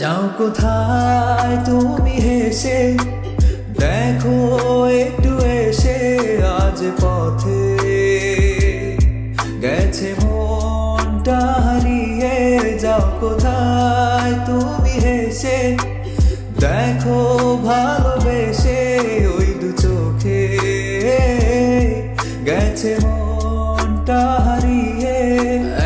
যাও কোথায় তুমি হেসে, দেখো একটু এসে আজ পথে গেছে মনটা হারিয়ে। যাও কোথায় তুমি হেসে, দেখো ভালোবেসে ওই দু চোখে গেছে মনটা হারিয়ে।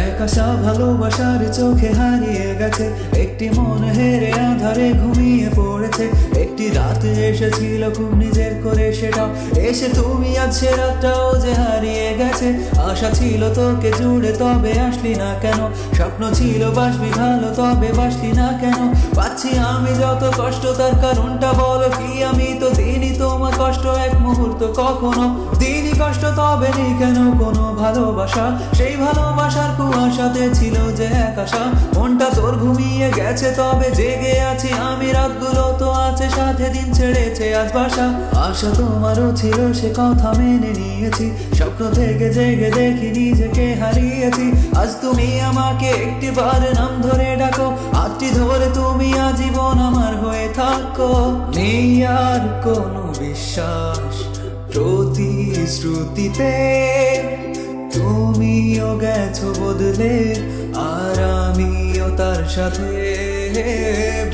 এক আশা ভালোবাসার চোখে হারিয়ে গেছে, একটি মন হেরে আধারে ঘুমিয়ে পড়েছে। একটি রাতে এসেছিল খুব নিজের করে, সেটাও এসে তুমি আজ সে রাতটাও যে হারিয়ে গেছে। আশা ছিল তোকে জুড়ে তবে আসলি না কেন, স্বপ্ন ছিল বাসবি ভালো তবে বাসলি না কেন। পাচ্ছি আমি যত কষ্ট তার কারণটা বলো কি, আমি তো দিনই তোমার কষ্ট এক মুহূর্ত কখনো দিনই কষ্ট, তবে নেই কেন কোনো ভালোবাসা। সেই ভালোবাসার কুয়াশাতে ছিল যে এক আশা, মনটা তোর ঘুমিয়ে গেছে তবে জেগে আছি আমি। রাতগুলো তো আছে সাথে, দিন ছেড়েছে আজ বাসা। আশা তোমারও ছিল সে কথা মেনে নিয়েছি, স্বপ্ন থেকে জেগে দেখি নিজেকে হারিয়েছি। আজ তুমি আমাকে একটিবার নাম ধরে ডাকো, হাতটি ধরে তুমি আজীবন আমার হয়ে থাকো। নেই আর কোনো বিশ্বাস প্রতিশ্রুতিতে, তুমিও গেছো বদলে আর আমিও তার সাথে।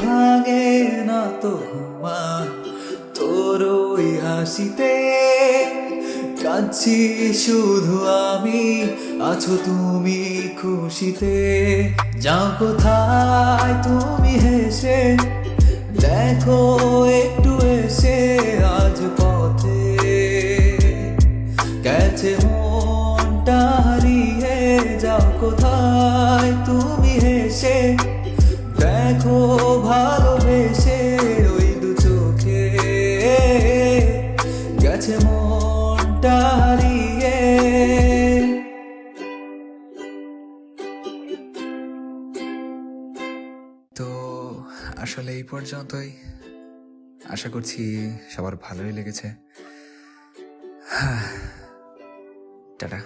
ভাঙে না তো ঘুমান তোর ওই হাসিতে, কাঁদছি শুধু আমি, আছো তুমি খুশিতে। যাও কোথায় তুমি হেসে, দেখো একটু এসে আজ পথে গেছে মনটা হারিয়ে। যাও কোথায় তুমি হেসে, দেখো ভালোবেসে ওই দু চোখে গেছে মনটা হারিয়ে। তো আসলে এই পর্যন্তই, আশা করছি সবার ভালোই লেগেছে। টাটা।